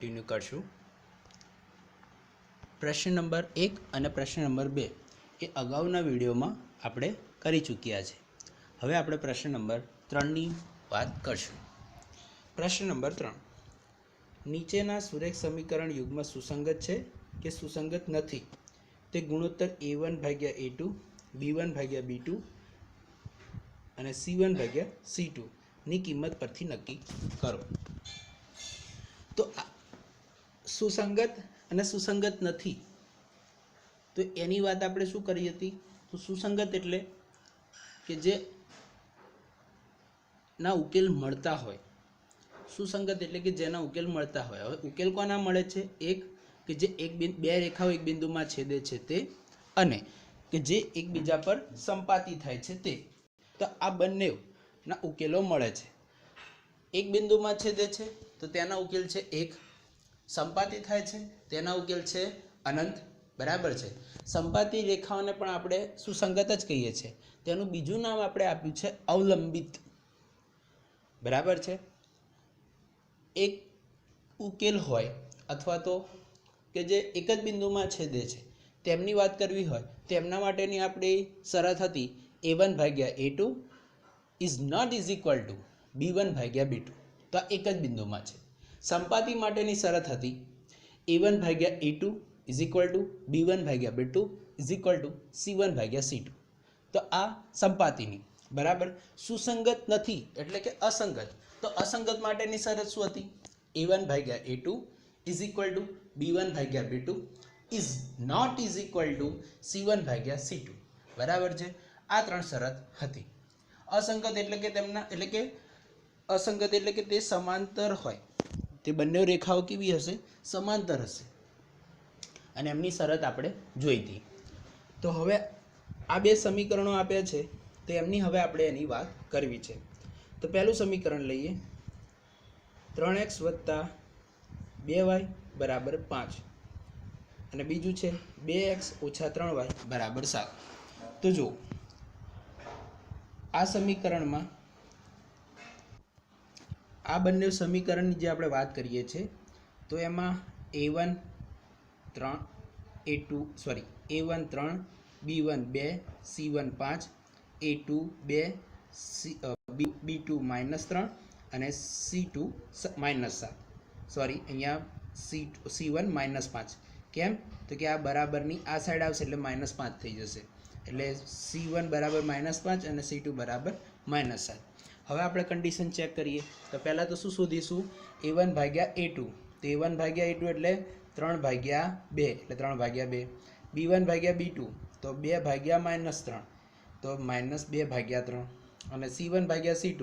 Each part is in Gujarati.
કન્ટિન્યુ કરશું. પ્રશ્ન નંબર 1 અને પ્રશ્ન નંબર 2 એ અગાઉના વિડીયોમાં આપણે કરી ચૂક્યા છે. હવે આપણે પ્રશ્ન નંબર 3ની વાત કરશું. પ્રશ્ન નંબર 3, નીચેના સુરેખ સમીકરણ યુગ્મ સુસંગત છે કે સુસંગત નથી તે ગુણોત્તર a1/a2 b1/b2 અને c1/c2 ની કિંમત પરથી નક્કી કરો. તો સુસંગત અને સુસંગત નથી તો એની વાત આપણે શું કરી હતી? તો સુસંગત એટલે કે જે ના ઉકેલ મળતા હોય. સુસંગત એટલે કે જેના ઉકેલ મળતા હોય. હવે ઉકેલ કોના મળે છે? એક કે જે બે રેખાઓ એક બિંદુમાં છેદે છે તે, અને કે જે એકબીજા પર સંપાતી થાય છે તે. તો આ બંનેના ઉકેલો મળે છે. એક બિંદુમાં છેદે છે તો તેના ઉકેલ છે 1, સંપાતી થાય છે તેના ઉકેલ છે અનંત. બરાબર છે. સંપાતી રેખાઓને પણ આપણે સુસંગત જ કહીએ છીએ. તેનું બીજું નામ આપણે આપ્યું છે અવલંબિત. બરાબર છે. એક ઉકેલ હોય અથવા તો કે જે એક જ બિંદુમાં છેદે છે તેમની વાત કરવી હોય તો એમના માટેની આપણી શરત હતી a1/a2 is not is equal to b1/b2. તો આ એક જ બિંદુમાં છે. સંપાતી માટેની શરત હતી a1/a2 is equal to b1/b2 is equal to c1/c2. તો આ સંપાતીની. બરાબર. સુસંગત નથી એટલે કે અસંગત. તો અસંગત માટેની શરત શું હતી? a1/a2 is equal to b1/b2 is not is equal to c1/c2. બરાબર છે. આ ત્રણ શરત હતી. અસંગત એટલે કે અસંગત એટલે કે તે સમાંતર હોય. તે બંને રેખાઓ કેવી હશે? સમાંતર હશે. અને એમની શરત આપણે જોઈ હતી. તો હવે આ બે સમીકરણો આપ્યા છે તો એમની હવે આપણે એની વાત કરવી છે. તો પહેલું સમીકરણ લઈએ, 3x + 2y = 5 અને બીજું છે 2x - 3y = 7. તો જો આ સમીકરણમાં આ બંને સમીકરણની જે આપણે વાત કરીએ છીએ તો એમાં a1 3 b1 2 c1 5 a2 2 b2 -3 અને c2 -7. સોરી, અહીંયા c1 -5. કેમ? તો કે આ બરાબરની આ સાઈડ આવશે એટલે -5 થઈ જશે. એટલે c1 = -5 અને c2 = -7. હવે આપણે કન્ડિશન ચેક કરીએ. તો પહેલાં તો શું શોધીશું? a1/a2. તો a1/a2 એટલે 3/2 એટલે 3/2. b1/b2 તો 2/-3 તો -2/3 અને c1/c2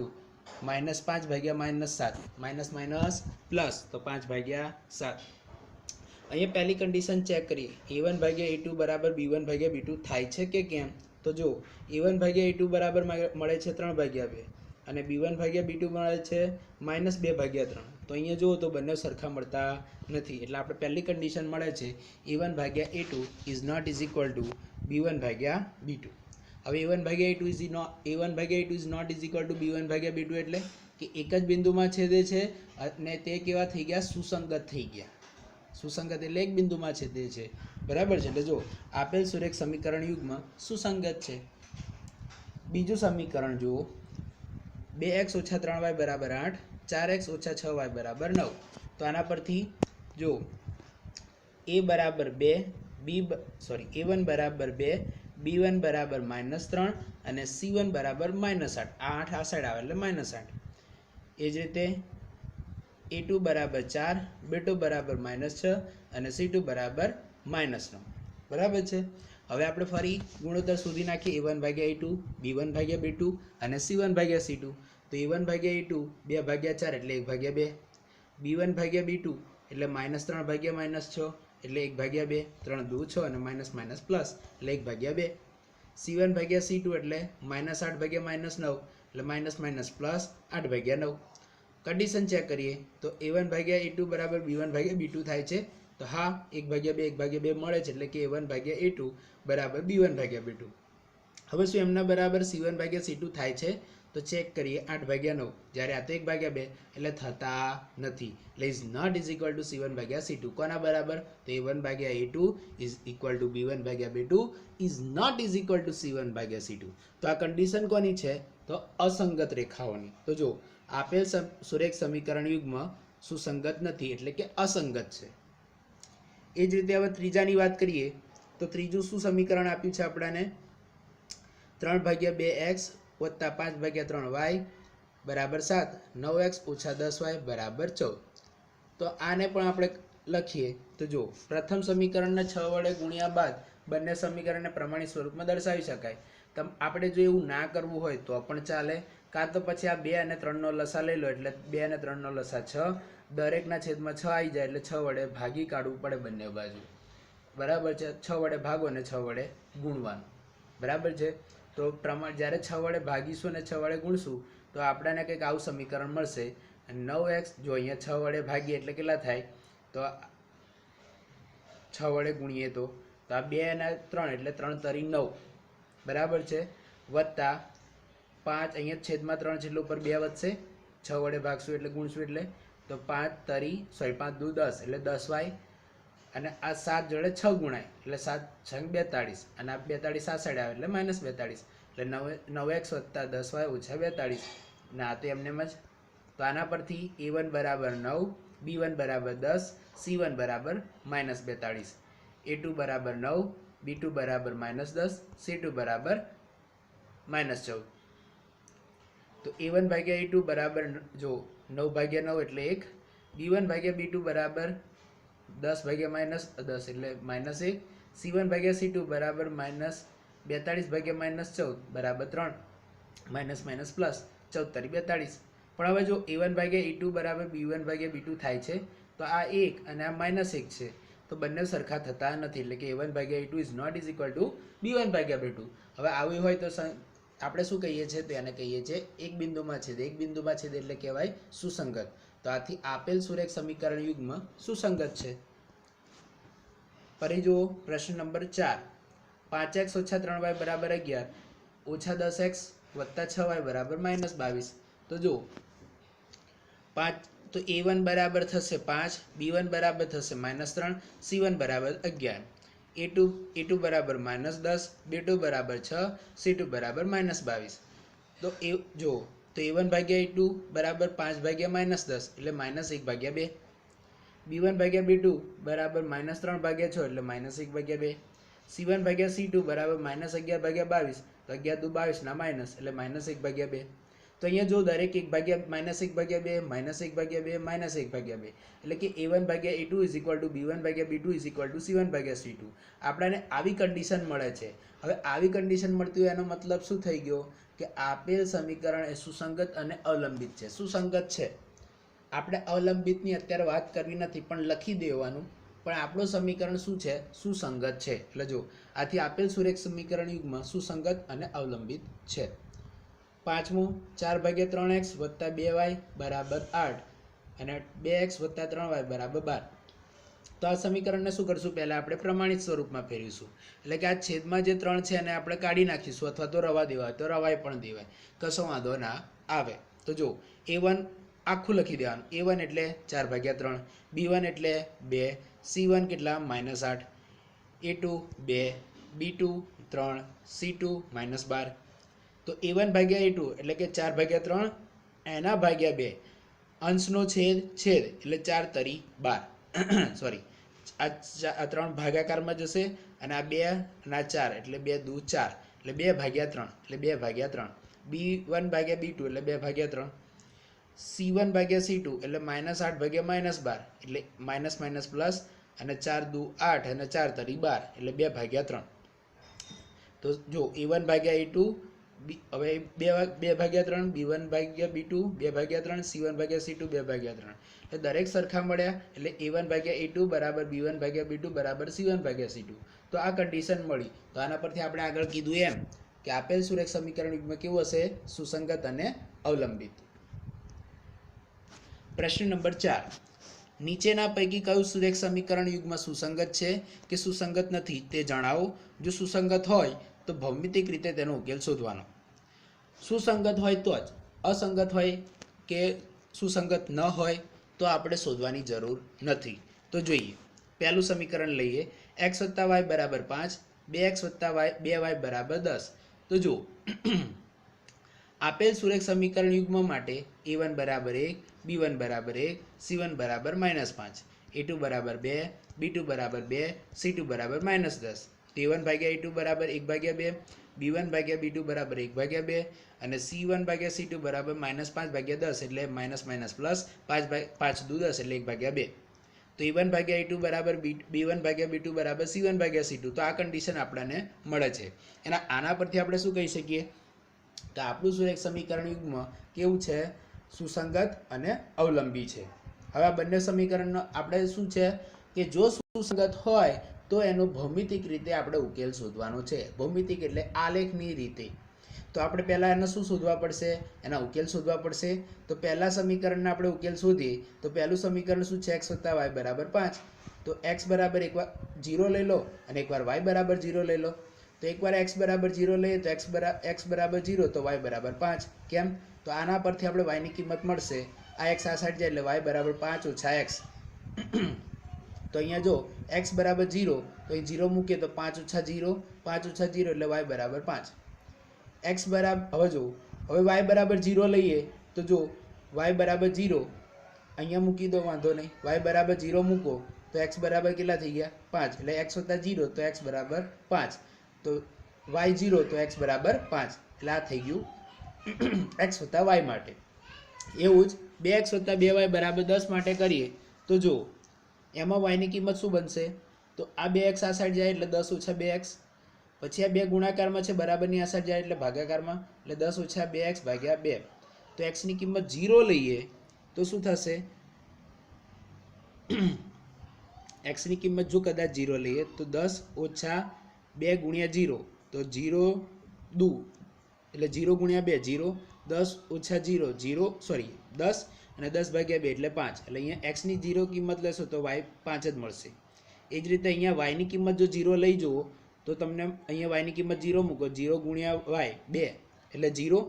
-5/-7 પ્લસ તો 5/7. અહીંયા પહેલી કન્ડિશન ચેક કરીએ. a1/a2 = b1/b2 થાય છે કે કેમ? તો જો a1/a2 બરાબર મળે છે 3/2 અને b1/b2 મળે છે -2/3. તો અહીંયા જુઓ તો બંને સરખા મળતા નથી. એટલે આપણે પહેલી કન્ડિશન મળે છે a1/a2 is not is equal to b1/b2. હવે a1/a2 is not is equal to b1/b2 એટલે કે એક જ બિંદુમાં છેદે છે અને તે કેવા થઈ ગયા? સુસંગત થઈ ગયા. સુસંગત એટલે એક બિંદુમાં છેદે છે. બરાબર છે. એટલે જો આપેલ સુરેખ સમીકરણ યુગ્મ સુસંગત છે. બીજું સમીકરણ જુઓ, 2x - 3y = 8, 4x - 6y = 9. તો આના પરથી જો a1 = 2 b1 = -3 અને c1 = -8. આ 8 આ સાઈડ આવે એટલે -8. એ જ રીતે a2 = 4, b2 = -6 અને c2 = -9. બરાબર છે. હવે આપણે ફરી ગુણોત્તર શોધી નાખીએ a1/a2 b1/b2 અને c1/c2. તો a1/a2 2/4 એટલે 1/2, b1/b2 એટલે -3/-6 એટલે 1/2, 3 × 2 = 6 અને માઇનસ પ્લસ એટલે 1/2, c1/c2 એટલે -8/-9 એટલે માઇનસ પ્લસ 8/9. કન્ડિશન ચેક કરીએ તો a1/a2 = b1/b2 થાય છે. તો હા, 1/2 મળે છે એટલે કે a1/a2 = b1/b2. હવે શું એમના બરાબર c1/c2 થાય છે? તો ચેક કરીએ 8/9, જ્યારે આ તો 1/2 એટલે થતા નથી, એટલે is not is equal to C1/C2. કોના બરાબર? તો A1/A2 is equal to B1/B2 is not is equal to C1/C2. તો આ કન્ડિશન કોની છે? તો અસંગત રેખાઓની. તો જો આપેલ સુરેખ સમીકરણ યુગ્મ સુસંગત નથી એટલે કે અસંગત છે. એ જ રીતે હવે ત્રીજાની વાત કરીએ તો ત્રીજું શું સમીકરણ આપ્યું છે આપણને? 3/2x વત્તા 5/3y બરાબર 7, 9x ઓછા 10y બરાબર 14. તો આને પણ આપણે લખીએ તો જો પ્રથમ સમીકરણને 6 વડે ગુણ્યા બાદ બંને સમીકરણને પ્રમાણિત સ્વરૂપમાં દર્શાવી શકાય. આપણે જો એવું ના કરવું હોય તો પણ ચાલે, કાં તો પછી આ 2 અને 3નો લસા લઈ લો એટલે 2 અને 3નો લસા 6, દરેકના છેદમાં 6 આવી જાય એટલે 6 વડે ભાગી કાઢવું પડે બંને બાજુ. બરાબર છે? 6 વડે ભાગો અને 6 વડે ગુણવાનું. બરાબર છે? તો જ્યારે 6 વડે ભાગીશું અને 6 વડે ગુણશું તો આપણને કંઈક આવું સમીકરણ મળશે. 9x જો અહીંયા 6 વડે ભાગીએ એટલે કેટલા થાય? તો 6 વડે ગુણીએ તો આ 2 અને 3 એટલે 3 તરી 9 બરાબર છે, વત્તા 5 અહીંયા છેદમાં 3 છે એટલે ઉપર 2 વધશે, 6 વડે ભાગશું એટલે ગુણશું એટલે તો 5 તરી 5 દુ 10 એટલે 10y, અને આ 7 જોડે 6 ગુણાય એટલે 7 6 42, અને આ 42 આ સાઈડ આવે એટલે -42 એટલે 9x વત્તા 10y ઓછા 42. અને આ તો એમને જ. તો આના પરથી A1 બરાબર 9, B1 બરાબર 10, C1 બરાબર -42, A2 બરાબર 9, B2 બરાબર -10, C2 બરાબર -14. તો A1/A2 બરાબર જો 9/9 એટલે 1, B1/B2 બરાબર 10/-10 એટલે -1, C1/C2 બરાબર -42/-14 બરાબર 3, પ્લસ 14 તરી 42. પણ હવે જો A1/A2 બરાબર B1/B2 થાય છે તો આ 1 અને આ -1 છે, તો બંને સરખા થતા નથી, એટલે કે A1/A2 is not is equal to B1/B2. હવે આવી હોય તો આપણે શું કહીએ છીએ? તો એને કહીએ છીએ એક બિંદુમાં છેદ. એક બિંદુમાં છેદ એટલે કહેવાય સુસંગત. તો આથી આપેલ સુરેખ સમીકરણ યુગ્મ સુસંગત છે. ફરી જુઓ પ્રશ્ન નંબર 4, 5x ઓછા 3y બરાબર 11 ઓછા 10x વત્તા 6y બરાબર -22. તો જો 5 તો A1 બરાબર થશે 5, B1 બરાબર થશે -3, C1 બરાબર 11, A2 બરાબર -10, B2 બરાબર 6, C2 બરાબર -22. તો જો તો A1/A2 બરાબર 5/-10 એટલે -1/2, B1/B2 બરાબર -3/6 એટલે -1/2, C1/C2 બરાબર -11/22 તો 11 દુ 22 ના માઇનસ એટલે -1/2. તો અહીંયા જો દરેક -1/2, -1/2 એટલે કે A1/A2 is equal to B1/B2 is equal to C1/C2. આપણને આવી કન્ડિશન મળે છે. હવે આવી કન્ડિશન મળતી હોય એનો મતલબ શું થઈ ગયો? કે આપેલ સમીકરણ એ સુસંગત અને અવલંબિત છે. સુસંગત છે, આપણે અવલંબિતની અત્યારે વાત કરવી નથી પણ લખી દેવાનું, પણ આપણું સમીકરણ શું છે? સુસંગત છે. એટલે જો આથી આપેલ સુરેખ સમીકરણ યુગ્મ સુસંગત અને અવલંબિત છે. પાંચમું 4/3x વત્તા 2y બરાબર 8 અને 2x વત્તા 3y બરાબર 12. તો આ સમીકરણને શું કરશું? પહેલાં આપણે પ્રમાણિત સ્વરૂપમાં ફેરવીશું, એટલે કે આ છેદમાં જે 3 છે એને આપણે કાઢી નાખીશું, અથવા તો રવા દેવાય તો રવાય પણ દેવાય, કશો વાંધો ના આવે. તો જો A1 આખું લખી દેવાનું. A1 એટલે 4/3, B1 એટલે 2, C1 કેટલા? -8, A2 2, B2 3, C2 -12. તો A1/A2 એટલે કે 4/3 એના ભાગ્યા 2, અંશનો છેદ એટલે 4 તરી 12 સોરી આ 3 ભાગાકારમાં જશે, અને આ 2 અને આ 4 એટલે 2 દુ 4 એટલે 2/3 એટલે 2/3, B1/B2 એટલે 2/3, C1/C2 એટલે -8/-12 એટલે માઇનસ પ્લસ, અને 4 દુ 8 અને 4 તરી 12 એટલે 2/3. તો જો A1/A2 હવે 2/3, B1/B2 2/3, C1/C2 2/3 એટલે દરેક સરખા મળ્યા, એટલે A1/A2 બરાબર B1/B2 બરાબર C1/C2. તો આ કન્ડિશન મળી. તો આના પરથી આપણે આગળ કીધું એમ કે આપેલ સુરેખ સમીકરણ યુગ્મ કેવું હશે? સુસંગત અને અવલંબિત. પ્રશ્ન નંબર 4, નીચેના પૈકી કયું સુરેખ સમીકરણ યુગ્મ સુસંગત છે કે સુસંગત નથી તે જણાવો. જો સુસંગત હોય તો ભૌમિતિક રીતે તેનો ઉકેલ શોધવાનો. સુસંગત હોય તો જ, અસંગત હોય કે સુસંગત ન હોય તો આપણે શોધવાની જરૂર નથી. તો જોઈએ, પહેલું સમીકરણ લઈએ, એક્સ વત્તા વાય બરાબર 5, 2x વત્તા વાય 2y બરાબર 10. તો જુઓ, આપેલ સુરેખ સમીકરણ યુગ્મ માટે a1 બરાબર 1, b1 બરાબર 1, c1 બરાબર -5, a2 બરાબર 2, b2 બરાબર 2, c2 બરાબર -10. a1 ભાગ્યા a2 બરાબર 1/2, b1 ભાગ્યા b2 બરાબર 1/2 અને c1 ભાગ્યા c2 બરાબર -5/10 એટલે માઇનસ પ્લસ 5 દુ 10 એટલે 1/2. તો a1 ભાગ્યા a2 બરાબર b1 ભાગ્યા b2 બરાબર c1 ભાગ્યા c2. તો આ કન્ડિશન આપણને મળે છે. આના પરથી આપણે શું કહી શકીએ તો આપણું સુરેખ સમીકરણ યુગ્મ કેવું છે? સુસંગત અને અવલંબી છે. હવે આ બંને સમીકરણનો આપણે શું છે કે જો સુસંગત હોય તો એનો ભૌમિતિક રીતે આપણે ઉકેલ શોધવાનો છે. ભૌમિતિક એટલે આલેખની રીતે. તો આપણે પહેલાં એને શું શોધવા પડશે? એના ઉકેલ શોધવા પડશે. તો પહેલા સમીકરણના આપણે ઉકેલ શોધીએ તો પહેલું સમીકરણ શું છે? x વત્તા y બરાબર 5. તો x બરાબર એકવાર 0 લઈ લો અને એકવાર y બરાબર 0 લઈ લો. તો એકવાર x બરાબર 0 લઈએ તો x બરાબર 0 તો y બરાબર 5. કેમ? તો આના પરથી આપણે y ની કિંમત મળશે. આ x આ સાઈડ જાય એટલે y બરાબર 5 ઓછા x. તો અહીંયા જો x બરાબર 0 તો અહીં 0 મૂકીએ તો 5 ઓછા 0, 5 ઓછા 0 એટલે y બરાબર 5. x બરાબર, હવે જો હવે y બરાબર 0 લઈએ તો જો y બરાબર 0 અહીંયા મૂકી દો, વાંધો નહીં. y બરાબર 0 મૂકો તો x બરાબર કેટલા થઈ ગયા? 5. એટલે x વત્તા 0 તો x બરાબર 5. તો y 0 તો x બરાબર 5. એટલે આ થઈ ગયું x વત્તા y માટે. એવું જ 2x વત્તા 2y બરાબર 10 માટે કરીએ તો જો એમાં y ની કિંમત શું બનશે? તો આ 2x આ સાઈડ જાય એટલે 10 ઓછા 2x. પછી આ 2 ગુણાકારમાં છે, બરાબરની આ સાઈડ જાય એટલે ભાગાકારમાં, એટલે 10 ઓછા 2x ભાગ્યા 2. તો x ની કિંમત 0 લઈએ તો શું થશે? x ની કિંમત જો કદાચ 0 લઈએ તો 10 ઓછા 2 ગુણ્યા 0 તો 0 દુ એટલે 0 ગુણ્યા 2 0, 10 ઓછા 0 0 સોરી 10 અને 10 ભાગ્યા 2 એટલે 5. એટલે અહીંયા x ની 0 કિંમત લેશો તો y 5 જ મળશે. એ જ રીતે અહીંયા y ની કિંમત જો 0 લઈ જુઓ તો તમને અહીંયા y ની કિંમત 0 મૂકો, 0 ગુણ્યા y 2 એટલે 0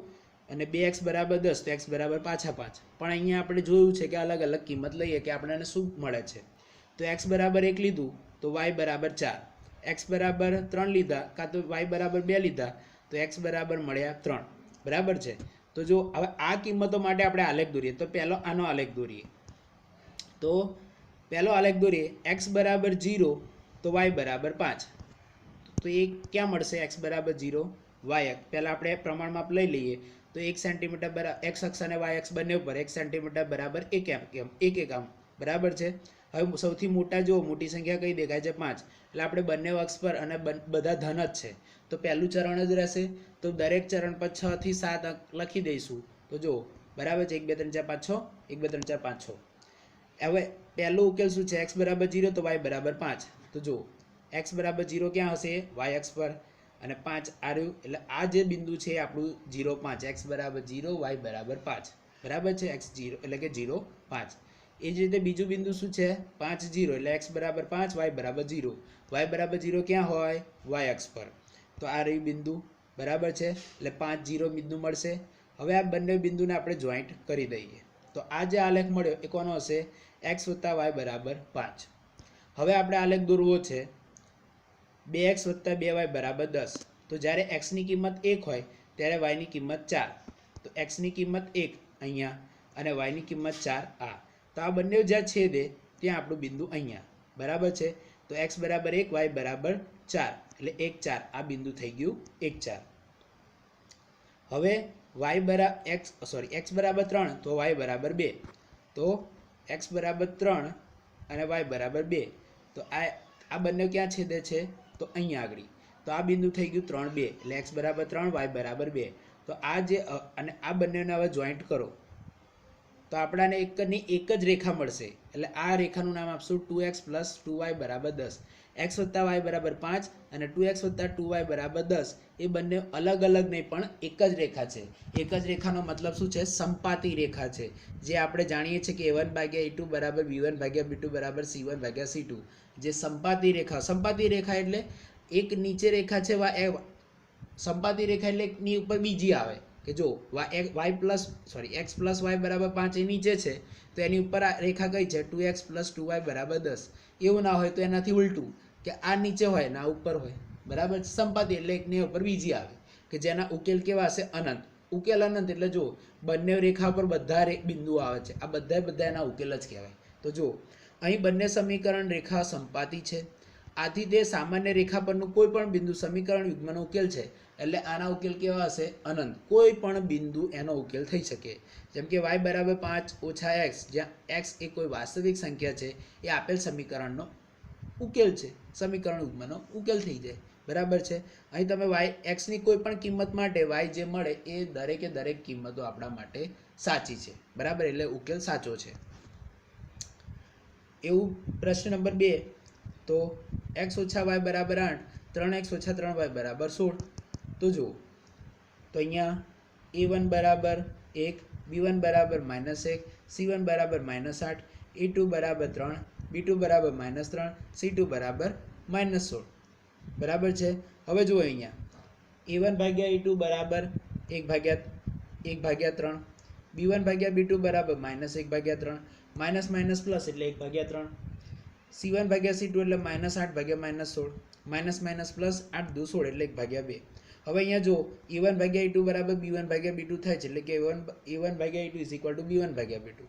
અને 2x બરાબર 10 તો x બરાબર પાછા 5. પણ અહીંયા આપણે જોયું છે કે અલગ અલગ કિંમત લઈએ કે આપણને શું મળે છે. તો x બરાબર 1 લીધું તો y બરાબર 4, x બરાબર 3 લીધા કાં તો y બરાબર 2 લીધા તો x બરાબર મળ્યા 3. બરાબર છે. તો જો હવે આ કિંમતો માટે આપણે આલેખ દોરીએ તો પહેલો આનો આલેખ દોરીએ. તો પહેલો આલેખ દોરીએ, x બરાબર 0 તો y બરાબર 5. તો એ ક્યાં મળશે? x બરાબર 0 y. પહેલાં આપણે પ્રમાણમાપ લઈ લઈએ તો 1 સેન્ટીમીટર બરાબર x અક્ષ અને y અક્ષ બંને ઉપર 1 સેન્ટીમીટર બરાબર 1 એકમ. બરાબર છે. હવે સૌથી મોટા જો મોટી સંખ્યા કઈ દેખાય છે? 5. એટલે આપણે બંને અક્ષ પર અને બધા ધન જ છે તો પહેલું ચરણ જ રહેશે. તો દરેક ચરણ પર 6 થી 7 અંક લખી દઈશું. તો જો બરાબર છે, 1 2 3 4 5 6, 1 2 3 4 5 6. હવે પહેલો ઉકેલ શું છે? x બરાબર 0 તો y બરાબર 5. તો જો x બરાબર 0 ક્યાં હશે? y અક્ષ પર અને 5 આ રહ્યું. એટલે આ જે બિંદુ છે આપણું 0 5, x બરાબર 0 y બરાબર 5. બરાબર છે. x 0 એટલે કે 0 5. એ જ રીતે બીજું બિંદુ શું છે? 5 0 એટલે x બરાબર 5 y બરાબર 0. y બરાબર 0 ક્યાં હોય? y અક્ષ પર. તો આ રહ્યું બિંદુ. બરાબર છે. એટલે 5 0 બિંદુ મળશે. હવે આ બંને બિંદુને આપણે જોઈન્ટ કરી દઈએ તો આ જે આલેખ મળ્યો એ કોનો હશે? x વત્તા y બરાબર 5. હવે આપણે આલેખ દોરવો છે 2x વત્તા 2y બરાબર 10. તો જ્યારે x ની કિંમત 1 હોય ત્યારે y ની કિંમત 4. તો x ની કિંમત 1 અહીંયા અને y ની કિંમત 4 આ. તો આ બંને જ્યાં છેદે ત્યાં આપણું બિંદુ અહીંયા. બરાબર છે. તો x બરાબર 1 y બરાબર 4 એટલે 1 4 આ બિંદુ થઈ ગયું 1 4. હવે x બરાબર 3 તો y બરાબર 2. તો x બરાબર 3 અને y બરાબર 2. તો આ બંને ક્યાં છેદે છે? તો અહીંયા આગળ. તો આ બિંદુ થઈ ગયું 3 2 એટલે x બરાબર 3 y બરાબર 2. તો આ જે અને આ બંનેને હવે જોઈન્ટ કરો તો આપણાને એકની એક જ રેખા મળશે. એટલે આ રેખાનું નામ આપશું 2x + 2y બરાબર 10. x વત્તા y બરાબર 5 અને 2x વત્તા 2y બરાબર 10 એ બંને અલગ અલગ નહીં પણ એક જ રેખા છે. એક જ રેખાનો મતલબ શું છે? સંપાતી રેખા છે. જે આપણે જાણીએ છીએ કે a1/a2 બરાબર b1/b2 બરાબર c1/c2. જે સંપાતી રેખા એટલે એક નીચે રેખા છે સંપાતી રેખા એટલે એકની ઉપર બીજી આવે કે જો એક્સ પ્લસ વાય બરાબર 5 એ નીચે છે તો એની ઉપર આ રેખા કઈ છે 2x + 2y બરાબર 10. એવું ના હોય તો એનાથી ઉલટું કે આ નીચે હોય ને આ ઉપર હોય બરાબર. સંપાતી એટલે એકની ઉપર બીજી આવે કે જેના ઉકેલ કેવા હશે અનંત. ઉકેલ અનંત એટલે જો બંને રેખા પર બધા બિંદુઓ આવે છે, આ બધા એના ઉકેલ જ કહેવાય. તો જો અહીં બંને સમીકરણ રેખા સંપાતી છે, આથી તે સામાન્ય રેખા પરનું કોઈ પણ બિંદુ સમીકરણ યુગ્મનો ઉકેલ છે. એટલે આના ઉકેલ કેવા હશે અનંત. કોઈ પણ બિંદુ એનો ઉકેલ થઈ શકે. જેમ કે y બરાબર 5 - x, જ્યાં x એ કોઈ વાસ્તવિક સંખ્યા છે, એ આપેલ સમીકરણનો ઉકેલ છે, સમીકરણ યુગ્મનો ઉકેલ થઈ જાય બરાબર છે. અહીં તમે x ની કોઈ પણ કિંમત માટે y જે મળે એ દરેકે દરેક કિંમતો આપણા માટે સાચી છે બરાબર, એટલે ઉકેલ સાચો છે. એવું પ્રશ્ન નંબર 2, તો x - y બરાબર 8, 3x - 3y બરાબર 16. તો જુઓ તો અહીંયા a1 બરાબર 1, b1 બરાબર -1, c1 બરાબર -8, a2 બરાબર 3, b2 બરાબર -3, c2 બરાબર -16 બરાબર છે. હવે જુઓ અહીંયા a1 ભાગ્યા a2 બરાબર 1/3, b1 ભાગ્યા b2 બરાબર -1/3, માઇનસ માઇનસ પ્લસ એટલે 1/3, c1 ભાગ્યા c2 એટલે -8 ભાગ્યા -16, માઇનસ માઇનસ પ્લસ 8 દુ 16 એટલે 1/2. હવે અહીંયા જો a1 ભાગ્યા a2 બરાબર b1 ભાગ્યા b2 થાય છે, એટલે કે a1 ભાગ્યા a2 = b1 ભાગ્યા b2.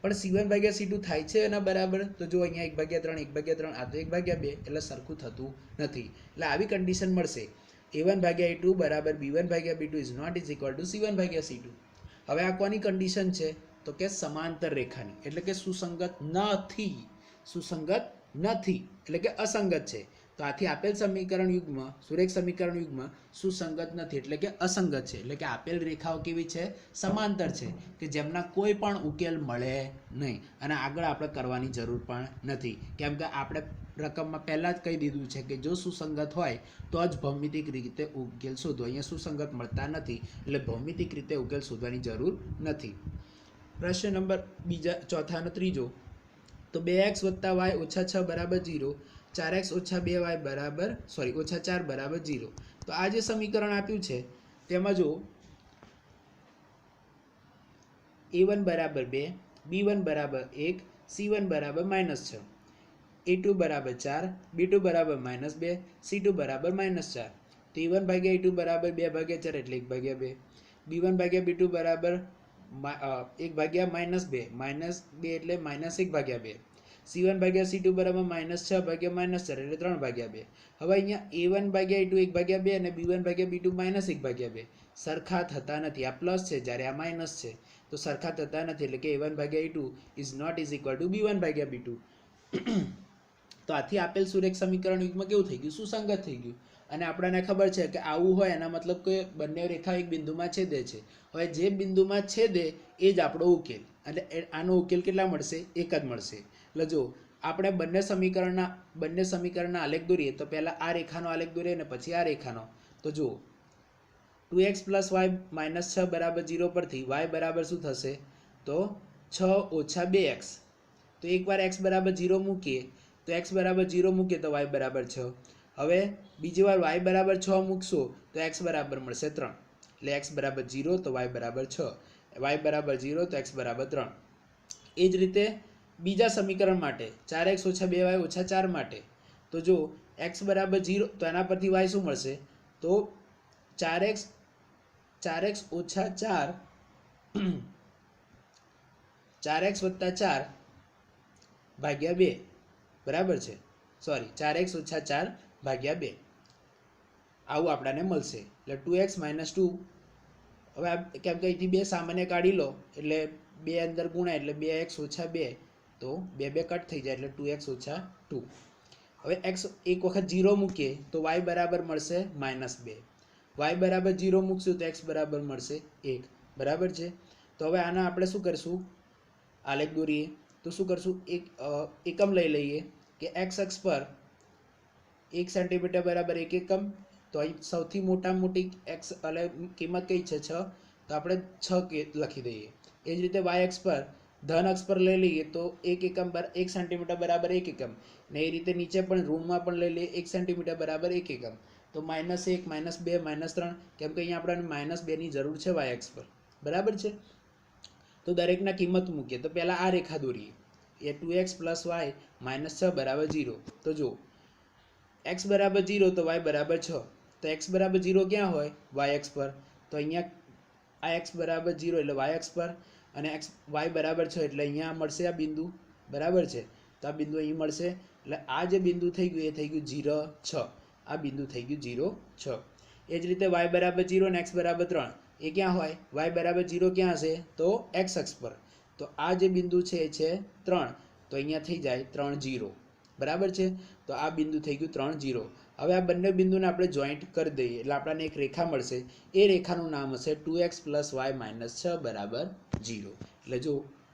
પણ c1 ભાગ્યા c2 થાય છે એના બરાબર, તો જો અહીંયા 1/3 1/3 આ તો 1/2 એટલે સરખું થતું નથી. એટલે આવી કન્ડિશન મળશે a1 ભાગ્યા a2 બરાબર b1 ભાગ્યા b2 ≠ c1 ભાગ્યા c2. હવે આ કોની કન્ડિશન છે તો કે સમાંતર રેખાની, એટલે કે સુસંગત નથી. સુસંગત નથી એટલે કે અસંગત છે. તો આથી આપેલ સમીકરણ યુગ્મ સુરેખ સમીકરણ યુગ્મ સુસંગત નથી એટલે કે અસંગત છે. એટલે કે આપેલ રેખાઓ કેવી છે સમાંતર છે, કે જેમના કોઈ પણ ઉકેલ મળે નહીં. અને આગળ આપણે કરવાની જરૂર પણ નથી, કેમ કે આપણે રકમમાં પહેલાં જ કહી દીધું છે કે જો સુસંગત હોય તો જ ભૌમિતિક રીતે ઉકેલ શોધો. અહીંયા સુસંગત મળતા નથી એટલે ભૌમિતિક રીતે ઉકેલ શોધવાની જરૂર નથી. પ્રશ્ન નંબર ચોથાનો ત્રીજો, તો 2x + y - 6 બરાબર 0, 4x - 2y બરાબર -4 બરાબર 0. તો આ જે સમીકરણ આપ્યું છે તેમાં જો a1 બરાબર 2, b1 બરાબર 1, c1 બરાબર -6, a2 બરાબર 4, b2 બરાબર -2, c2 બરાબર -4. તો a1 ભાગ્યા a2 બરાબર 2/4 એટલે 1/2, b1 ભાગ્યા b2 બરાબર 1/-2, -2 એટલે -1/2, c1 ભાગ્યા c2 બરાબર -6/-4 એટલે 3/2. હવે અહીંયા a1 ભાગ્યા a2 1/2 અને b1 ભાગ્યા b2 -1/2 સરખા થતા નથી. આ પ્લસ છે જ્યારે આ માઇનસ છે, તો સરખા થતા નથી. એટલે કે a1 ભાગ્યા a2 ≠ b1 ભાગ્યા b2. તો આથી આપેલ સુરેખ સમીકરણ યુગ્મ કેવું થઈ ગયું સુસંગત થઈ ગયું. અને આપણને ખબર છે કે આવું હોય એના મતલબ કે બંને રેખા એક બિંદુમાં છેદે છે. હવે જે બિંદુમાં છેદે એ જ આપણો ઉકેલ, એટલે આનો ઉકેલ કેટલા મળશે એક જ મળશે. એટલે જો આપણે બંને સમીકરણના આલેખ દોરીએ તો પહેલા આ રેખાનો આલેખ દોરીએ અને પછી આ રેખાનો. તો જો 2x + y - 6 બરાબર 0 પરથી y બરાબર શું થશે તો 6 - 2x. તો એકવાર x બરાબર 0 મૂકીએ તો x બરાબર 0 મૂકીએ તો y બરાબર 6. હવે બીજી વાર y બરાબર 6 મૂકશો તો x બરાબર મળશે 3. એટલે x બરાબર 0 તો y બરાબર 6, y બરાબર 0 તો x બરાબર 3. એ જ રીતે બીજા સમીકરણ માટે 4x - 2y - 4 માટે, તો જો x બરાબર 0 તો એના પરથી y શું મળશે તો 4x - 4 4x + 4 ભાગ્યા 2 બરાબર છે. 4x - 4 ભાગ્યા 2 આવું આપણને મળશે. એટલે 2x - 2. હવે કેમ કે અહીંથી 2 સામાન્ય કાઢી લો એટલે 2 અંદર ગુણાય એટલે 2x - 2, તો 2 કટ થઈ જાય એટલે 2x - 2. હવે x એક વખત 0 મૂકીએ તો y બરાબર મળશે -2. y બરાબર 0 મૂકશું તો x બરાબર મળશે 1 બરાબર છે. તો હવે આના આપણે શું કરીશું આલેખ દોરીએ તો શું કરશું એકમ લઈ લઈએ કે x અક્ષ પર 1 સેન્ટીમીટર બરાબર 1 એકમ. તો અહીં સૌથી મોટી x એટલે કિંમત કઈ છે 6, તો આપણે 6 લખી દઈએ. એ જ રીતે y અક્ષ પર ધન અક્ષ પર લઈ લઈએ તો 1 એકમ 1 સેન્ટીમીટર બરાબર 1 એકમ, ને એ રીતે નીચે પણ ઋણમાં પણ લઈ લઈએ 1 સેન્ટીમીટર બરાબર 1 એકમ. તો -1 -2 -3, કેમ કે અહીંયા આપણને -2ની જરૂર છે વાય એક્સ પર, બરાબર છે. તો દરેકના કિંમત મૂકીએ. તો પહેલાં આ રેખા દોરીએ, એ 2x + y -6 = 0. તો જો x = 0 તો y = 6. તો x = 0 ક્યાં હોય? વાય એક્સ પર. તો અહીંયા આ x = 0 એટલે વાય એક્સ પર, અને y = 6 એટલે અહીંયા મળશે આ બિંદુ, બરાબર છે. તો આ બિંદુ અહીં મળશે. એટલે આ જે બિંદુ થઈ ગયું એ થઈ ગયું 0, 6. આ બિંદુ થઈ ગયું 0, 6. એ જ રીતે y = 0 અને x = 3 એ ક્યાં હોય? y = 0 ક્યાં હશે? તો x અક્ષ પર. તો આ જે બિંદુ છે એ છે 3. તો અહીંયા થઈ જાય 3, 0, બરાબર છે. તો આ બિંદુ થઈ ગયું 3, 0. હવે આ બંને બિંદુને આપણે જોઈન્ટ કરી દઈએ એટલે આપણને એક રેખા મળશે. એ રેખાનું નામ હશે 2x + y - 6 = 0. એટલે જો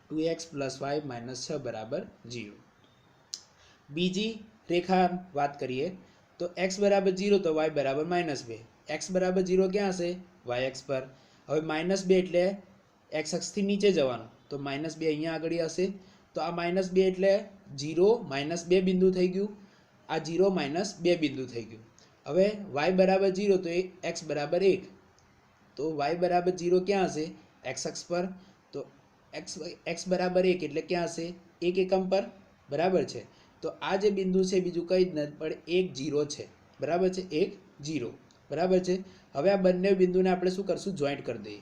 2x + y - 6 = 0. બીજી રેખા વાત કરીએ તો x = 0 તો y = -2. x = 0 ક્યાં હશે? y અક્ષ પર. હવે -2 એટલે x અક્ષથી નીચે જવાનું, તો -2 અહીંયા આગળ હશે. તો આ -2 એટલે 0 -2 બિંદુ થઈ ગયું, આ 0 -2 બિંદુ થઈ ગયું. હવે y = 0 તો x = 1. તો y = 0 ક્યાં હશે? x અક્ષ પર. તો x = 1 એટલે ક્યાં હશે? 1 એકમ પર, બરાબર છે. તો આ જે બિંદુ છે બીજું કંઈ જ નથી પણ 1, 0 છે, બરાબર છે. 1, 0, બરાબર છે. હવે આ બંને બિંદુને આપણે શું કરશું? જોઈન્ટ કરી દઈએ.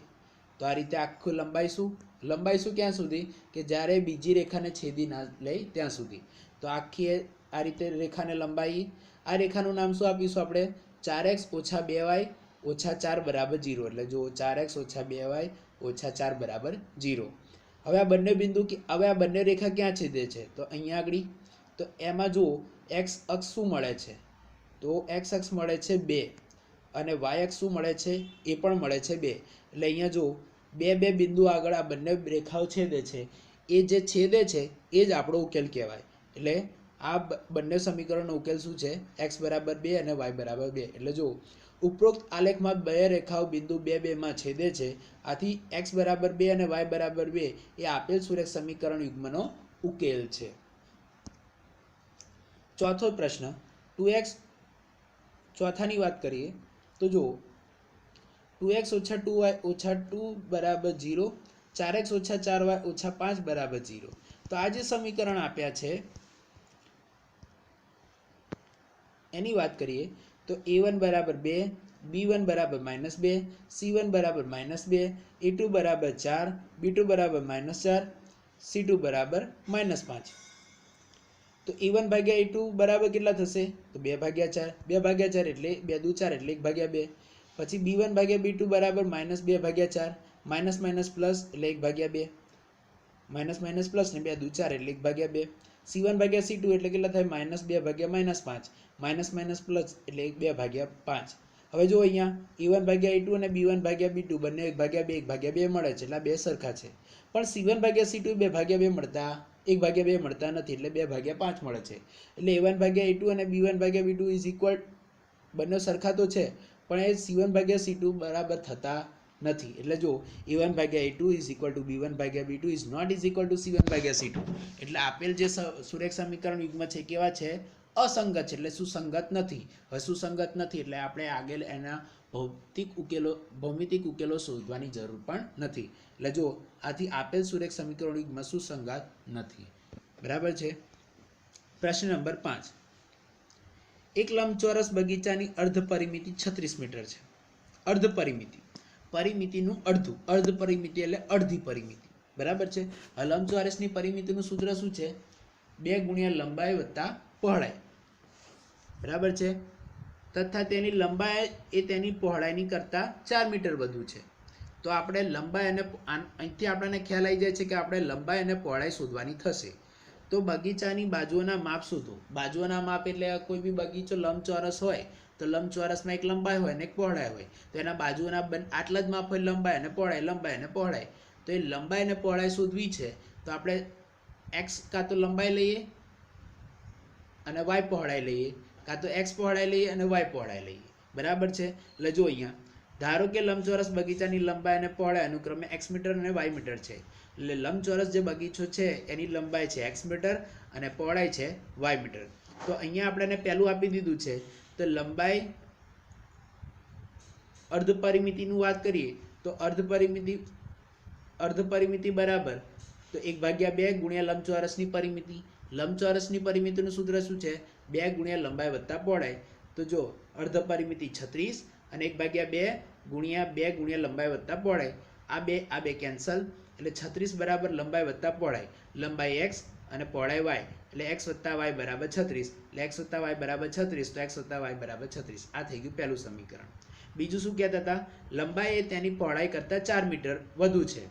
તો આ રીતે આખું લંબાઈશું ક્યાં સુધી? કે જ્યારે બીજી રેખાને છેદી ના લે ત્યાં સુધી. તો આખી આ રીતે રેખાને લંબાઈ. આ રેખાનું નામ શું આપીશું આપણે? 4x - 2y - 4 = 0. એટલે જો 4x - 2y - 4 = 0. હવે આ બંને બિંદુ, હવે આ બંને રેખા ક્યાં છેદે છે? તો અહીંયા આગળ. તો એમાં જો x અક્ષ શું મળે છે? તો x અક્ષ મળે છે 2, અને y અક્ષ શું મળે છે? એ પણ મળે છે 2. એટલે અહીંયા જો બે બિંદુ આગળ આ બંને રેખાઓ છેદે છે, એ જે છેદે છે એ જ આપણો ઉકેલ કહેવાય. એટલે આ બંને સમીકરણનો ઉકેલ શું છે? x = 2 અને y = 2. એટલે જો ઉપરોક્ત આલેખમાં બે રેખાઓ બિંદુ 2, 2 માં છેદે છે. આથી x = 2 અને y = 2 એ આપેલ સુરેખ સમીકરણ યુગ્મનો ઉકેલ છે. ચોથો પ્રશ્ન 2x, ચોથાની વાત કરીએ તો જો 2x - 2y - 2 = 0, 4x - 4y - 5 = 0. તો આ જે સમીકરણ આપ્યા છે એની વાત કરીએ તો a1 = 2, b1 = -2, c1 = -2, a2 = 4, b2 = -4, c2 = -5. તો a1 / a2 બરાબર કેટલા થશે? તો 2/4. 2/4 એટલે 2 દુ 4 એટલે 1/2. પછી b1 / b2 બરાબર -2/4, માઇનસ પ્લસ એટલે 1/2, માઇનસ પ્લસ ને 2 દુ 4 એટલે 1/2. c1 / c2 એટલે કેટલા થાય? -2/-5, માઇનસ પ્લસ એટલે 2/5. હવે જો અહીંયા a1 / a2 અને b1 / b2 બંને 1/2 મળે છે, એટલે બે સરખા છે. પણ c1 / c2 2/2 મળતા 1/2 મળતા નથી, એટલે 2/5 મળે છે. એટલે a1 / a2 અને b1 / b2 ઇઝ ઇક્વલ, બંને સરખા તો છે પણ એ c1 / c2 બરાબર થતા નથી. એટલે જો a1 / a2 is equal to b1 / b2 is not is equal to c1 / c2. એટલે આપેલ જે સુરેખ સમીકરણ યુગ્મ છે કેવા છે? અસંગત છે, એટલે સુસંગત નથી. હવે સુસંગત નથી એટલે આપણે આગળ એના ભૌમિતિક ઉકેલો શોધવાની જરૂર પણ નથી. એટલે જો આથી આપેલ સુરેખ સમીકરણ યુગ્મ સુસંગત નથી, બરાબર છે. પ્રશ્ન નંબર 5. એક લંબચોરસ બગીચાની અર્ધ પરિમિતિ 36 મીટર છે. અર્ધ પરિમિતિ, પરિમિતિનું અડધું, અર્ધ પરિમિતિ એટલે અડધી પરિમિતિ, બરાબર છે. લંબચોરસની પરિમિતિનું સૂત્ર શું છે? 2 × લંબાઈ + પહોળાઈ, બરાબર છે. તથા તેની લંબાઈ એ તેની પહોળાઈની કરતાં 4 મીટર વધુ છે. તો આપણે લંબાઈ અને અહીંથી આપણને ખ્યાલ આવી જાય છે કે આપણે લંબાઈ અને પહોળાઈ શોધવાની થશે. તો બગીચાની બાજુઓના માપ શોધો. બાજુઓના માપ એટલે કોઈ બી બગીચો લંબચોરસ હોય તો લંબચોરસમાં એક લંબાઈ હોય અને એક પહોળાઈ હોય. તો એના બાજુઓના આટલા જ માપ હોય, લંબાઈ અને પહોળાઈ, લંબાઈ અને પહોળાઈ. તો એ લંબાઈ અને પહોળાઈ શોધવી છે તો આપણે x કાં તો લંબાઈ લઈએ અને y પહોળાઈ લઈએ, કાં તો x પહોળાઈ લઈએ અને y પહોળાઈ લઈએ, બરાબર છે. એટલે જો અહીંયા ધારો કે લંબચોરસ બગીચાની લંબાઈ અને પહોળાઈ અનુક્રમે x મીટર અને y મીટર છે. એટલે લંબચોરસ જે બગીચો છે એની લંબાઈ છે x મીટર અને પહોળાઈ છે y મીટર. તો અહીંયા આપણે પહેલું આપી દીધું છે તો લંબાઈ અર્ધ પરિમિતિનું વાત કરીએ તો અર્ધ પરિમિતિ બરાબર તો 1/2 ગુણ્યા લંબચોરસની પરિમિતિ. લંબચોરસની પરિમિતિનું સૂત્ર શું છે? 2 ગુણ્યા લંબાઈ વત્તા પહોળાઈ. તો જો અર્ધ પરિમિતિ 36 અને 1/2 ગુણ્યા 2 ગુણ્યા લંબાઈ વત્તા પહોળાઈ. આ બે કેન્સલ એટલે 36 બરાબર લંબાઈ વત્તા પહોળાઈ. લંબાઈ x અને પહોળાઈ y એટલે x વત્તા y બરાબર 36. એટલે x વત્તા y બરાબર 36 તો x વત્તા y બરાબર 36. આ થઈ ગયું પહેલું સમીકરણ. બીજું શું કહેતા હતા? લંબાઈ એ તેની પહોળાઈ કરતાં 4 મીટર વધુ છે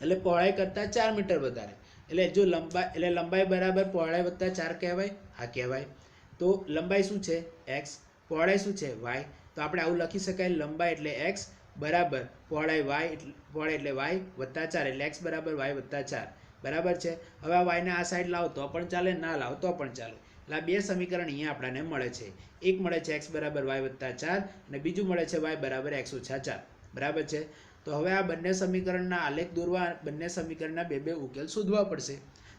એટલે પહોળાઈ કરતાં 4 મીટર વધારે. એટલે જો લંબાઈ બરાબર પહોળાઈ વત્તા 4 કહેવાય. હા કહેવાય. તો લંબાઈ શું છે? x. પહોળાઈ શું છે? y. તો આપણે આવું લખી શકાય, લંબાઈ એટલે x બરાબર પહોળાઈ એટલે y વત્તા 4 એટલે x બરાબર y વત્તા 4. બરાબર છે. હવે આ y ને આ સાઈડ લાવો તો પણ ચાલે, ના લાવો તો પણ ચાલે. એટલે આ બે સમીકરણ અહીંયા આપણને મળે છે. એક મળે છે x બરાબર y વત્તા 4 અને બીજું મળે છે y બરાબર x ઓછા 4. બરાબર છે. તો હવે આ બંને સમીકરણના આલેખ દોરવા, બંને સમીકરણના બે ઉકેલ શોધવા પડશે.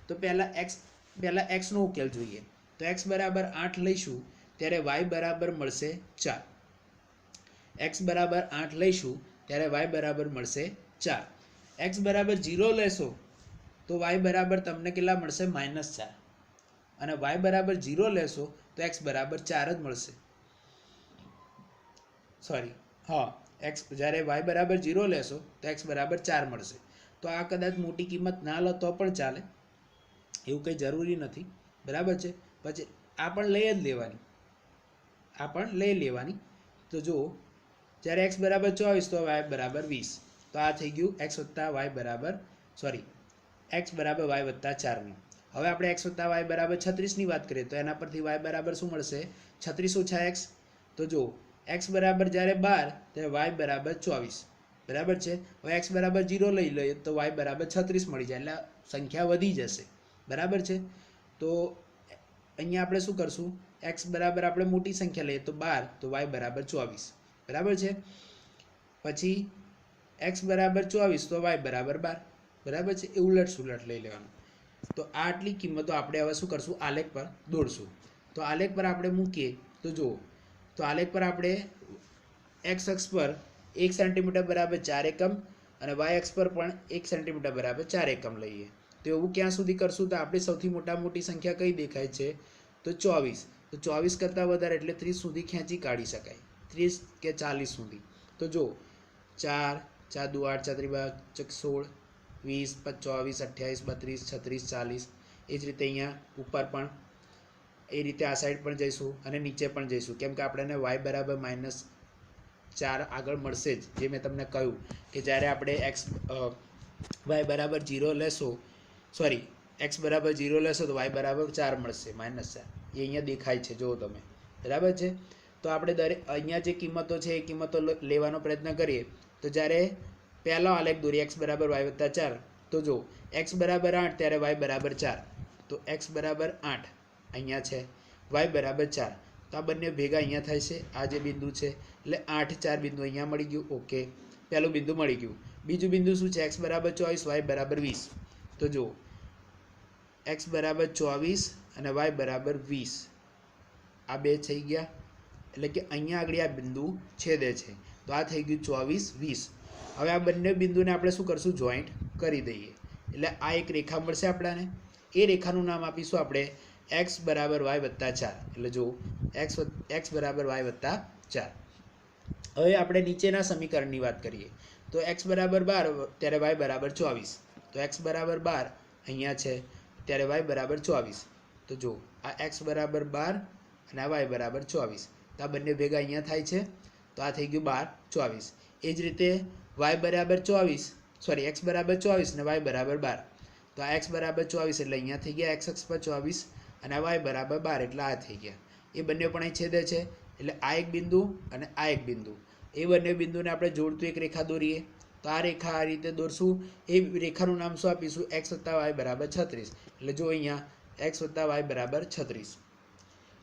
તો પહેલા x નો ઉકેલ જોઈએ. તો x બરાબર 8 લઈશું ત્યારે y બરાબર મળશે 4. x બરાબર 8 લઈશું ત્યારે y બરાબર મળશે 4. x બરાબર 0 લેશો તો y બરાબર તમને કેટલા મળશે? -4. અને y બરાબર 0 લેશો તો x બરાબર 4 જ મળશે. સોરી, હા, જ્યારે y બરાબર 0 લેશો તો x બરાબર 4 મળશે. તો આ કદાચ મોટી કિંમત ના લો તો પણ ચાલે, એવું કંઈ જરૂરી નથી. બરાબર છે. પછી આ પણ લઈ લેવાની. તો જો જ્યારે x બરાબર 24 તો y બરાબર 20. તો આ થઈ ગયું x બરાબર y વત્તા 4નું. હવે આપણે x વત્તા y બરાબર 36ની વાત કરીએ તો એના પરથી y બરાબર શું મળશે? 36 ઓછા x. તો જો x બરાબર જ્યારે 12 ત્યારે y બરાબર 24. બરાબર છે. હવે x બરાબર 0 લઈ લઈએ તો y બરાબર 36 મળી જાય, એટલે સંખ્યા વધી જશે. બરાબર છે. તો અહીંયા આપણે શું કરશું? x બરાબર આપણે મોટી સંખ્યા લઈએ તો 12 તો y બરાબર 24. બરાબર છે. પછી x બરાબર 24 તો y બરાબર 12. બરાબર છે. એ ઉલટ સુલટ લઈ લેવાનું. તો આટલી કિંમતો આપણે હવે શું કરશું? આલેખ પર દોડશું. તો આલેખ પર આપણે મૂકીએ તો જુઓ, તો આલેખ પર આપણે x અક્ષ પર 1 સેન્ટીમીટર બરાબર 4 એકમ અને y અક્ષ પર પણ 1 સેન્ટીમીટર બરાબર 4 એકમ લઈએ. તો એવું ક્યાં સુધી કરશું? તો આપણે સૌથી મોટી સંખ્યા કઈ દેખાય છે? તો 24. તો 24 કરતાં વધારે એટલે 30 સુધી ખેંચી કાઢી શકાય, 30 કે 40 સુધી. તો જો 4, 4 દુ 8, 4 3 16, 20, 24, 28, 32, 36, 40. એ જ રીતે અહીંયા ઉપર પણ એ રીતે આ સાઈડ પણ જઈશું અને નીચે પણ જઈશું, કેમ કે આપણને y બરાબર -4 આગળ મળશે જ. જે મેં તમને કહ્યું કે જ્યારે આપણે y બરાબર 0 લેશો, સોરી x બરાબર 0 લેશો તો y બરાબર 4 મળશે, -4. એ અહીંયા દેખાય છે, જુઓ તમે. બરાબર છે. તો આપણે અહીંયા જે કિંમતો છે એ કિંમતો લેવાનો પ્રયત્ન કરીએ. તો જ્યારે પહેલો આલેખ દોરીએ x બરાબર y વત્તા 4, તો જો x બરાબર 8 ત્યારે y બરાબર 4. તો x બરાબર 8 અહીંયા છે, y બરાબર 4. તો આ બંને ભેગા અહીંયા થાય છે. આ જે બિંદુ છે એટલે 8, 4 બિંદુ અહીંયા મળી ગયું. ઓકે, પહેલું બિંદુ મળી ગયું. બીજું બિંદુ શું છે? x બરાબર 24, y બરાબર 20. તો જો x બરાબર 24 અને y બરાબર 20. આ બે થઈ ગયા, એટલે કે અહીંયા આગળ આ બિંદુ છેદે છે. તો આ થઈ ગયું 24, 20. હવે આ બંને બિંદુને આપણે શું કરશું? જોઈન્ટ કરી દઈએ. એટલે આ એક રેખા મળશે આપણને. એ રેખાનું નામ આપીશું આપણે x બરાબર y વત્તા 4. એટલે જો x બરાબર y વત્તા 4. હવે આપણે નીચેના સમીકરણની વાત કરીએ. તો x બરાબર 12 ત્યારે y બરાબર 24. તો x બરાબર 12 અહીંયા છે ત્યારે y બરાબર 24. તો જો આ x બરાબર 12 અને આ y બરાબર 24. તો આ બંને ભેગા અહીંયા થાય છે. તો આ થઈ ગયું 12, 24. એ જ રીતે y બરાબર 24, સોરી x બરાબર 24 અને y બરાબર 12. તો આ x બરાબર 24 એટલે અહીંયા થઈ ગયા x અક્ષ પર 24 અને આ y બરાબર 12 એટલે આ થઈ ગયા. એ બંને પણ અહીં છેદે છે એટલે આ એક બિંદુ અને આ એક બિંદુ, એ બંને બિંદુને આપણે જોડતું એક રેખા દોરીએ. તો આ રેખા આ રીતે દોરશું. એ રેખાનું નામ શું આપીશું? x વત્તા y બરાબર 36. એટલે જો અહીંયા x વત્તા y બરાબર 36.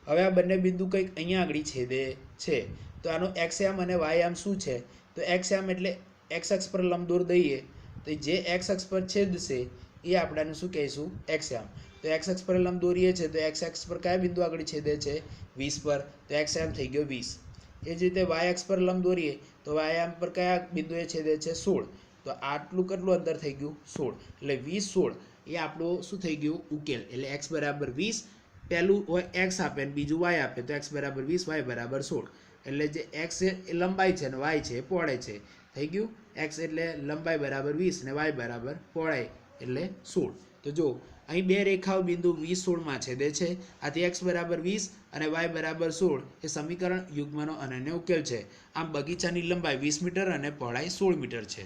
હવે આ બંને બિંદુ કંઈક અહીંયા આગળ છેદે છે. તો આનો x આમ અને y આમ શું છે? તો x આમ એટલે x અક્ષ પર લંબ દોર દઈએ તો જે x અક્ષ પર છેદશે એ આપણે શું કહીશું? x આમ. તો x અક્ષ પર લંબ દોરીએ છે તો x અક્ષ પર કયા બિંદુ આગળ છેદે છે? 20 પર. તો x આમ થઈ ગયો 20. એ જ રીતે વાય એક્સ પર લંબ દોરીએ તો વાય એમ પર કયા બિંદુએ છેદે છે 16, તો આટલું કેટલું અંતર થઈ ગયું 16, એટલે 20 16 એ આપણું શું થઈ ગયું ઉકેલ. એટલે x બરાબર 20, પહેલું હોય x આપે અને બીજું y આપે તો x બરાબર 20 y બરાબર 16, એટલે જે x એ લંબાઈ છે અને y છે એ પહોળાઈ છે, થઈ ગયું. x એટલે લંબાઈ બરાબર 20 અને y બરાબર પહોળાઈ એટલે 16. તો જો અહીં બે રેખાઓ બિંદુ 20 16માં છેદે છે, આથી x બરાબર 20 અને y બરાબર 16 એ સમીકરણ યુગ્મનો અનન્ય ઉકેલ છે. આમ બગીચાની લંબાઈ 20 મીટર અને પહોળાઈ 16 મીટર છે.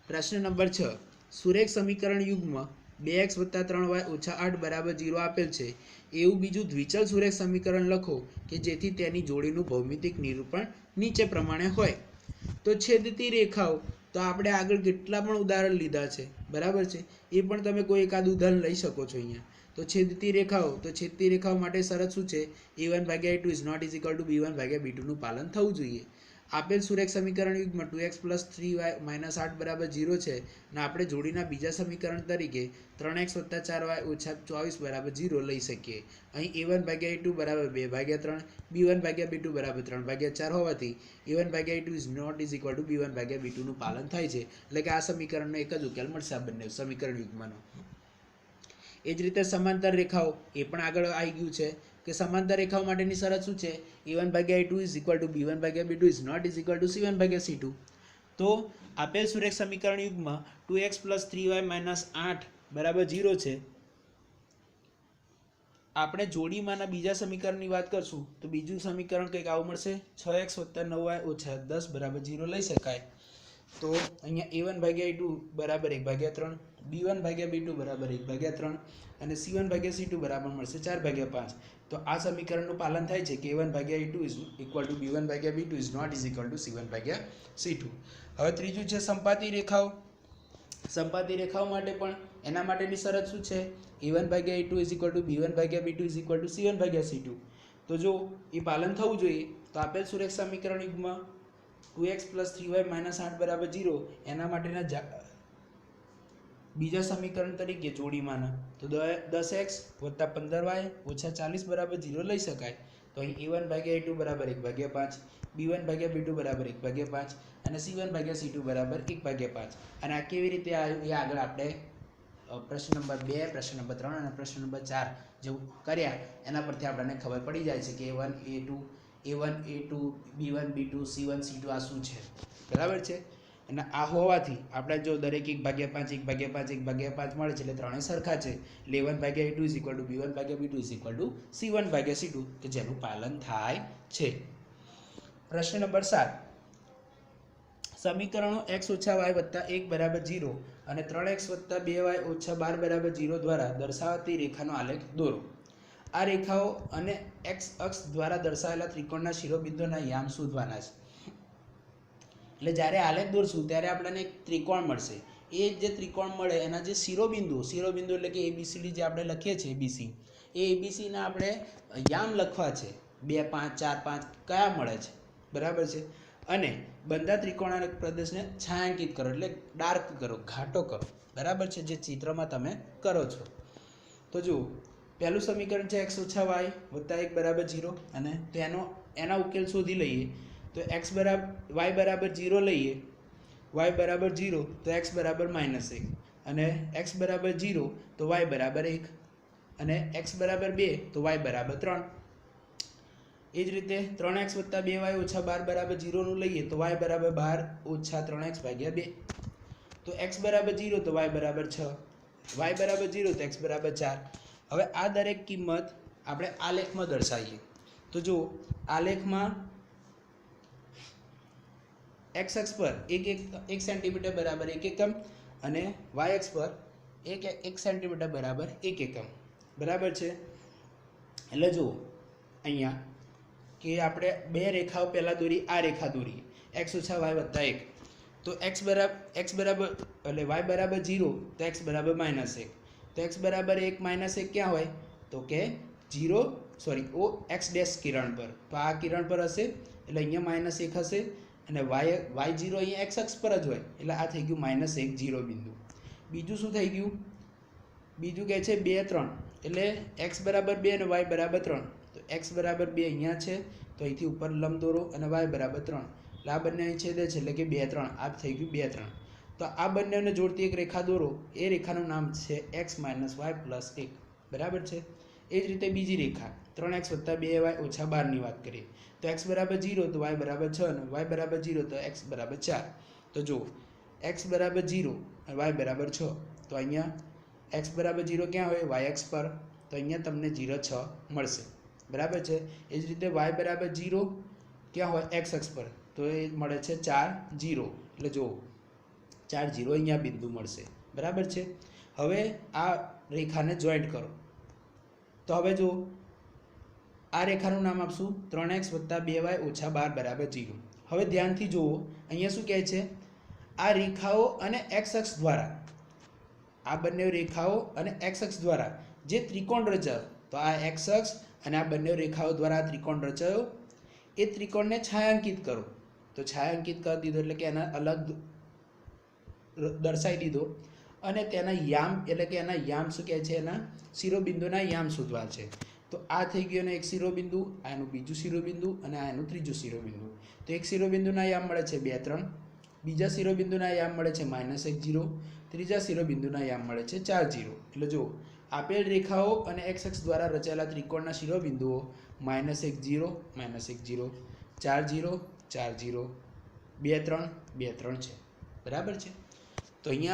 પ્રશ્ન નંબર 6, સુરેખ સમીકરણ યુગ્મ 2x + 3y - 8 બરાબર 0 આપેલ છે, એવું બીજું દ્વિચલ સુરેખ સમીકરણ લખો કે જેથી તેની જોડીનું ભૌમિતિક નિરૂપણ નીચે પ્રમાણે હોય. તો છેદતી રેખાઓ તો આપણે આગળ કેટલા પણ ઉદાહરણ લીધા છે, બરાબર છે, એ પણ તમે કોઈ એકાદ ઉદાહરણ લઈ શકો છો અહીંયા. તો છેદતી રેખાઓ માટે શરત શું છે? a1/a2 is not equal to b1/b2 નું પાલન થવું જોઈએ. આપેલ સુરેખ સમીકરણ યુગ્મ 2x + 3y - 8 બરાબર 0 છે અને આપણે જોડીના બીજા સમીકરણ તરીકે 3x + 4y - 24 બરાબર 0 લઈ શકીએ. અહીં a1/a2 બરાબર 2/3, b1/b2 બરાબર 3/4 હોવાથી a1/a2 is not equal to b1/b2 નું પાલન થાય છે. એટલે કે આ સમીકરણનો એક જ ઉકેલ મળશે આ બંને સમીકરણ યુગ્મનો. એ જ રીતે સમાંતર રેખાઓ એ પણ આગળ આવી ગયું છે કે સમાંતર રેખાઓ માટેની શરત શું છે? a1/a2 is equal to b1/b2 is not equal to c1/c2. તો આપેલ સુરેખ સમીકરણ યુગ્મ 2x + 3y - 8 બરાબર 0 છે. આપણે જોડીમાંના બીજા સમીકરણની વાત કરશું તો બીજું સમીકરણ કંઈક આવું મળશે, 6x + 9y - 10 બરાબર 0 લઈ શકાય. તો અહીંયા a1/a2 બરાબર 1/3, b1/b2 બરાબર 1/3 અને c1/c2 બરાબર મળશે 4/5. તો આ સમીકરણનું પાલન થાય છે કે a1/a2 is equal to b1/b2 is not equal to c1/c2. હવે ત્રીજું છે સંપાતી રેખાઓ. સંપાતી રેખાઓ માટે પણ એના માટેની શરત શું છે? a1/a2 is equal to b1/b2 is equal to c1/c2. તો જો એ પાલન થવું જોઈએ તો આપેલ સુરેખ સમીકરણ યુગ્મ 2x + 3y - 8 બરાબર 0 એના માટેના બીજા સમીકરણ તરીકે જોડીમાંના તો 10x + 15y - 40 બરાબર 0 લઈ શકાય. તો અહીં a1/a2 બરાબર 1/5, b1/b2 બરાબર 1/5 અને c1/c2 બરાબર 1/5. અને આ કેવી રીતે આવ્યું એ આગળ આપણે પ્રશ્ન નંબર 2, પ્રશ્ન નંબર 3 અને પ્રશ્ન નંબર 4 જેવું કર્યા એના પરથી આપણને ખબર પડી જાય છે કે a1 a2 b1 b2 c1 c2 આ શું છે, બરાબર છે. અને આ હોવાથી આપણે જો દરેક 1/5 1/5 1/5 મળે છે એટલે ત્રણેય સરખા છે. એટલે a1/a2 is equal to b1/b2 is equal to c1/c2 કે જેનું પાલન થાય છે. પ્રશ્ન નંબર 7, સમીકરણો x - y + 1 બરાબર 0 અને 3x + 2y - 12 બરાબર 0 દ્વારા દર્શાવાતી રેખાનો આલેખ દોરો. આ રેખાઓ અને x અક્ષ દ્વારા દર્શાવેલા ત્રિકોણના શિરોબિંદુના યામ શોધવાના છે. એટલે જ્યારે આલેખ દોરશું ત્યારે આપણને એક ત્રિકોણ મળશે. એ જે ત્રિકોણ મળે એના જે શિરોબિંદુ એટલે કે ABCD જે આપણે લખીએ છીએ ABC, એ ABCના આપણે યામ લખવા છે 2 5 4 5 કયા મળે છે, બરાબર છે. અને બંધા ત્રિકોણાના પ્રદેશને છાંયાંકિત કરો એટલે ડાર્ક કરો, ઘાટો કરો, બરાબર છે, જે ચિત્રમાં તમે કરો છો. તો જુઓ પહેલું સમીકરણ છે x - y + 1 બરાબર 0 અને એના ઉકેલ શોધી લઈએ. તો y બરાબર 0 લઈએ, y બરાબર 0 તો x બરાબર -1 અને x બરાબર 0 તો y બરાબર 1 અને x બરાબર 2 તો y બરાબર 3. એ જ રીતે 3x + 2y - 12 બરાબર 0 નું લઈએ તો y બરાબર 12 - 3x/2. તો x બરાબર 0 તો y બરાબર 6, y બરાબર 0 તો x બરાબર 4. હવે આ દરેક કિંમત આપણે આલેખમાં દર્શાવીએ. તો જો આલેખમાં x અક્ષ પર 1 સેન્ટીમીટર બરાબર 1 એકમ અને y અક્ષ પર 1 સેન્ટીમીટર બરાબર 1 એકમ, બરાબર છે. એટલે જુઓ અહીંયા કે આપણે બે રેખાઓ પહેલાં દોરી, આ રેખા દોરીએ x - y + 1. તો x બરાબર એટલે y બરાબર 0 તો x બરાબર -1. તો x બરાબર 1 - 1 ક્યાં હોય? તો કે x' કિરણ પર. તો આ કિરણ પર હશે એટલે અહીંયા -1 હશે અને y0 અહીંયા x અક્ષ પર જ હોય એટલે આ થઈ ગયું -1 0 બિંદુ. બીજું શું થઈ ગયું? બીજું કહે છે 2 3 એટલે x બરાબર 2 અને y બરાબર 3. તો x બરાબર 2 અહીંયા છે તો અહીંથી ઉપર લંબ દોરો અને y બરાબર 3, એટલે આ બંને અહીં છેદે છે એટલે કે 2 3, આ થઈ ગયું 2 3. તો આ બંનેને જોડતી એક રેખા દોરો, એ રેખાનું નામ છે x - y + 1, બરાબર છે. એ જ રીતે બીજી રેખા 3x + 2y - 12 ની વાત કરીએ તો x બરાબર 0 તો y બરાબર 6 અને y બરાબર 0 તો x બરાબર 4. તો જો x બરાબર 0 અને y બરાબર 6, તો અહીંયા x બરાબર 0 ક્યાં હોય? y અક્ષ પર, તો અહીંયા તમને 0 6 મળશે, બરાબર છે. એ જ રીતે y બરાબર 0 ક્યાં હોય? x અક્ષ પર, તો એ મળે છે 4 0, એટલે જો 4 0 અહીંયા બિંદુ મળશે, બરાબર છે. હવે આ રેખાને જોઈન્ટ કરો, તો હવે જો આ રેખાનું નામ આપશું 3x + 2y - 12 બરાબર 0. હવે ધ્યાનથી જુઓ, અહીંયા શું કહે છે? આ રેખાઓ અને x અક્ષ દ્વારા, આ બંને રેખાઓ અને x અક્ષ દ્વારા જે ત્રિકોણ રચાયો, તો આ x અક્ષ અને આ બંને રેખાઓ દ્વારા ત્રિકોણ રચાયો, એ ત્રિકોણને છાયાંકિત કરો. તો છાયાંકિત કરી દીધો એટલે કે એના અલગ દર્શાવી દીધો, અને તેના યામ એટલે કે એના યામ શું કહે છે? એના શિરોબિંદુના યામ શોધવા છે. તો આ થઈ ગયું એનું એક શિરોબિંદુ, આ એનું બીજું શિરોબિંદુ અને આ એનું ત્રીજું શિરોબિંદુ. તો એક શિરોબિંદુના યામ મળે છે 2 3, બીજા શિરોબિંદુના યામ મળે છે -1 0, ત્રીજા શિરોબિંદુના યામ મળે છે 4 0. એટલે જો આપેલ રેખાઓ અને x અક્ષ દ્વારા રચાયેલા ત્રિકોણના શિરોબિંદુઓ -1 0 -1 0, 4 0 4 0, 2 3 2 3 છે, બરાબર છે. તો અહીંયા